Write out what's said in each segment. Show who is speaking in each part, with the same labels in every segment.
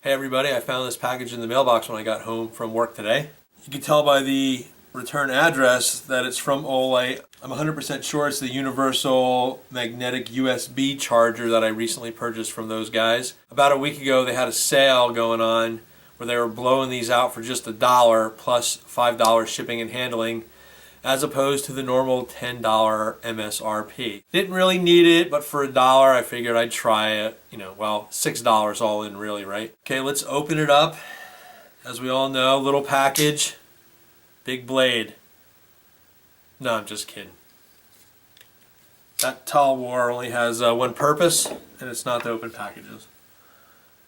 Speaker 1: Hey everybody, I found this package in the mailbox when I got home from work today. You can tell by the return address that it's from Olight. I'm 100% sure it's the universal magnetic USB charger that I recently purchased from those guys. About a week ago they had a sale going on where they were blowing these out for just $1 plus $5 shipping and handling, as opposed to the normal $10 MSRP. Didn't really need it, but for $1 I figured I'd try it. Well, $6 all in really, right? Okay, let's open it up. As we all know, little package, big blade. No, I'm just kidding. That tall war only has one purpose, and it's not to open packages.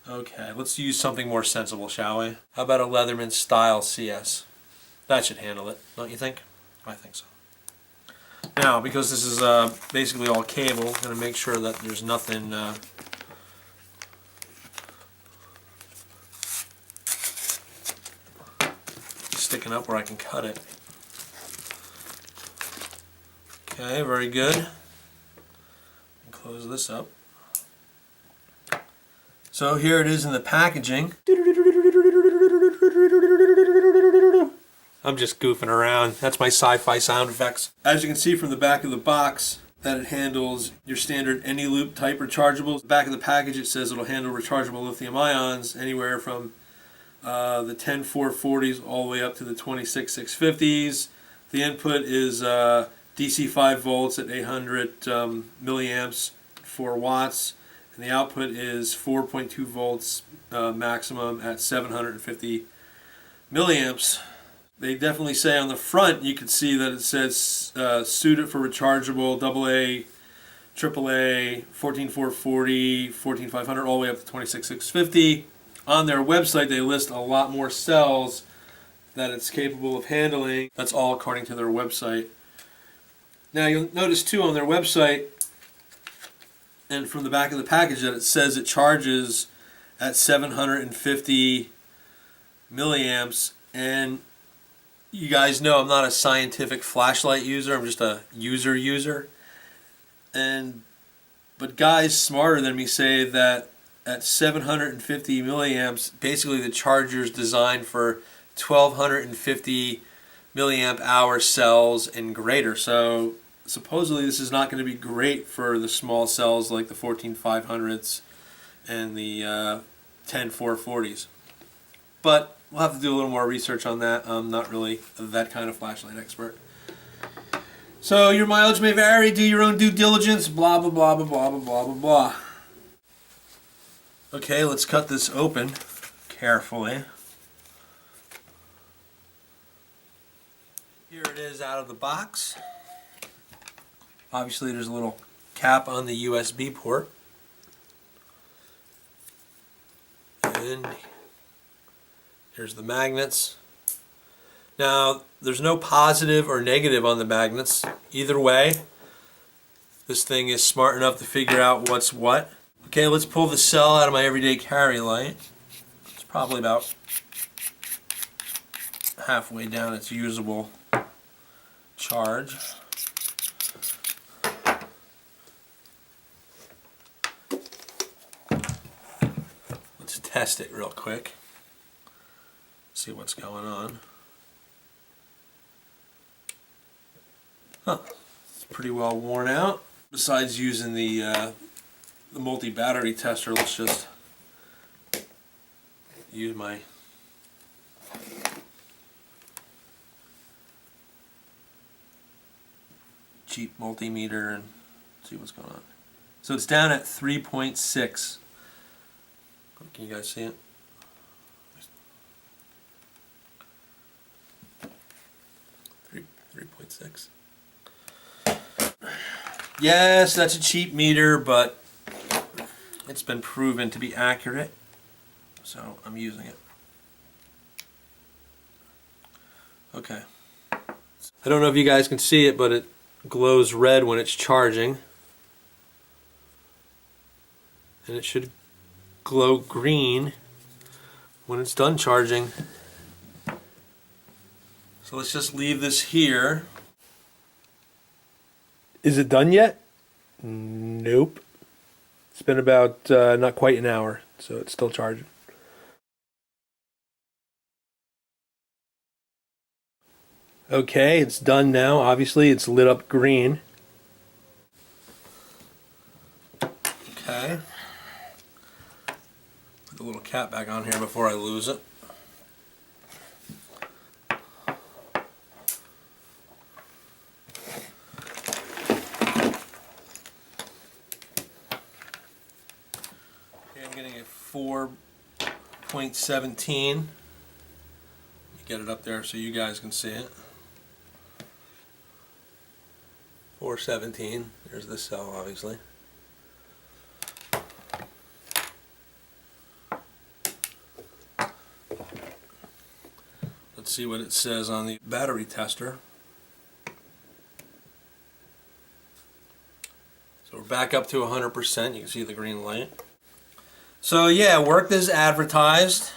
Speaker 1: Okay, let's use something more sensible, shall we? How about a Leatherman style CS? That should handle it, don't you think? I think so. Now, because this is basically all cable, I'm going to make sure that there's nothing sticking up where I can cut it. Okay, very good. Close this up. So here it is in the packaging. I'm just goofing around. That's my sci-fi sound effects. As you can see from the back of the box, that it handles your standard any loop type rechargeables. The back of the package it says it'll handle rechargeable lithium ions anywhere from the 10440s all the way up to the 26650s. The input is DC 5 volts at 800 milliamps, 4 watts, and the output is 4.2 volts maximum at 750 milliamps. They definitely say on the front, you can see that it says suited for rechargeable AA, AAA, 14440, 14500, all the way up to 26650. On their website, they list a lot more cells that it's capable of handling. That's all according to their website. Now you'll notice too on their website and from the back of the package that it says it charges at 750 milliamps, and you guys know I'm not a scientific flashlight user, I'm just a user. But guys smarter than me say that at 750 milliamps, basically the charger is designed for 1250 milliamp hour cells and greater. So supposedly this is not going to be great for the small cells like the 14500s and the 10440s. But we'll have to do a little more research on that. I'm not really that kind of flashlight expert. So your mileage may vary, do your own due diligence, blah blah blah blah blah blah blah blah blah. Okay, let's cut this open carefully. Here it is out of the box. Obviously there's a little cap on the USB port. And here's the magnets. Now, there's no positive or negative on the magnets. Either way, this thing is smart enough to figure out what's what. Okay, let's pull the cell out of my everyday carry light. It's probably about halfway down its usable charge. Let's test it real quick. See what's going on. It's pretty well worn out. Besides using the multi-battery tester, let's just use my cheap multimeter and see what's going on. So it's down at 3.6. Can you guys see it? 3.6. Yes, that's a cheap meter, but it's been proven to be accurate, so I'm using it. Okay. I don't know if you guys can see it, but it glows red when it's charging, and it should glow green when it's done charging. So let's just leave this here. Is it done yet? Nope. It's been about not quite an hour, so it's still charging. Okay, it's done now. Obviously, it's lit up green. Okay. Put the little cap back on here before I lose it. Okay, I'm getting a 4.17. Get it up there so you guys can see it. 417. There's the cell, obviously. Let's see what it says on the battery tester. So we're back up to 100%. You can see the green light. So yeah, worked as advertised.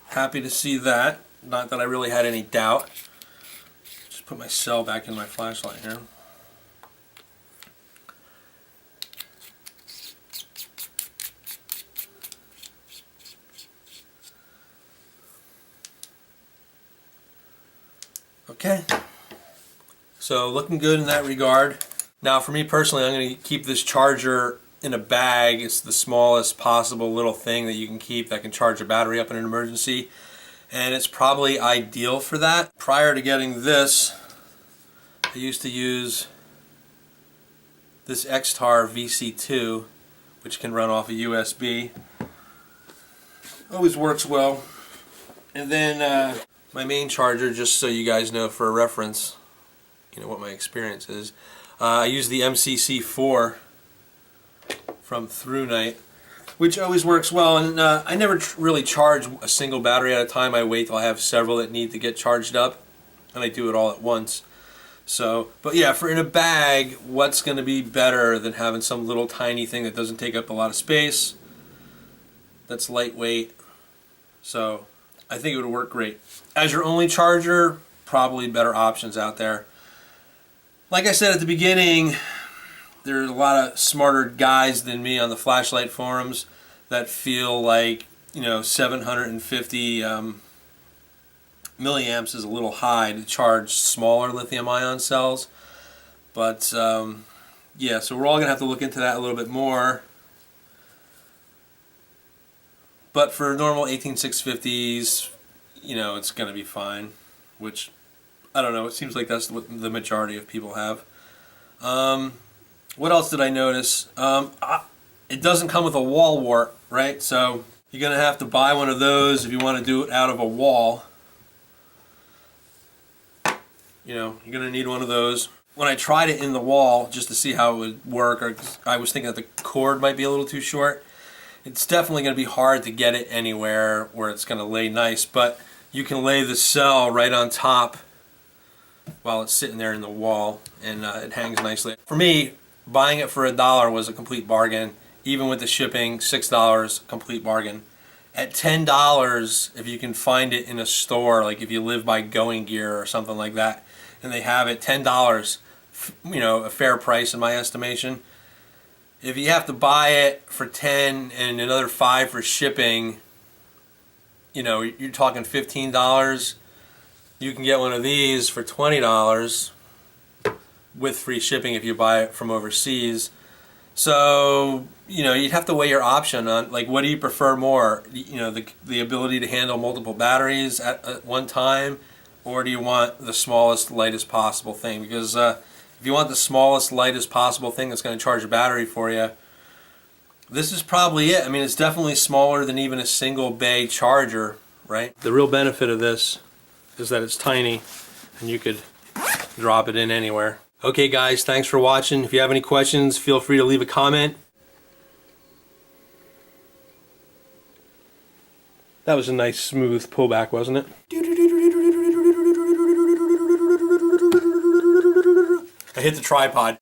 Speaker 1: Happy to see that. Not that I really had any doubt. Just put my cell back in my flashlight here. Okay. So looking good in that regard. Now for me personally, I'm going to keep this charger in a bag. It's the smallest possible little thing that you can keep that can charge a battery up in an emergency. And it's probably ideal for that. Prior to getting this, I used to use this X-Tar VC2, which can run off a USB. Always works well. And then my main charger, just so you guys know for a reference, you know what my experience is. I use the MCC4 from ThruNite, which always works well, and I never really charge a single battery at a time. I wait till I have several that need to get charged up, and I do it all at once. So, but yeah, for in a bag, what's going to be better than having some little tiny thing that doesn't take up a lot of space, that's lightweight? So I think it would work great. As your only charger, probably better options out there. Like I said at the beginning, there's a lot of smarter guys than me on the flashlight forums that feel like, you know, 750 milliamps is a little high to charge smaller lithium-ion cells. But yeah, so we're all going to have to look into that a little bit more. But for normal 18650s, you know, it's going to be fine, which, I don't know, it seems like that's what the majority of people have. What else did I notice? It doesn't come with a wall wart, right? So you're going to have to buy one of those if you want to do it out of a wall. You know, you're going to need one of those. When I tried it in the wall just to see how it would work, or I was thinking that the cord might be a little too short. It's definitely going to be hard to get it anywhere where it's going to lay nice, but you can lay the cell right on top while it's sitting there in the wall, and it hangs nicely. For me, buying it for $1 was a complete bargain. Even with the shipping, $6, complete bargain. At $10, if you can find it in a store, like if you live by Going Gear or something like that, and they have it, $10, you know, a fair price in my estimation. If you have to buy it for $10 and another $5 for shipping, you know, you're talking $15. You can get one of these for $20 with free shipping if you buy it from overseas. So, you know, you'd have to weigh your option on, like, what do you prefer more? You know, the ability to handle multiple batteries at one time, or do you want the smallest, lightest possible thing? Because if you want the smallest, lightest possible thing that's going to charge a battery for you, this is probably it. I mean, it's definitely smaller than even a single bay charger, right? The real benefit of this is that it's tiny and you could drop it in anywhere. Okay guys, thanks for watching. If you have any questions, feel free to leave a comment. That was a nice smooth pullback, wasn't it? I hit the tripod.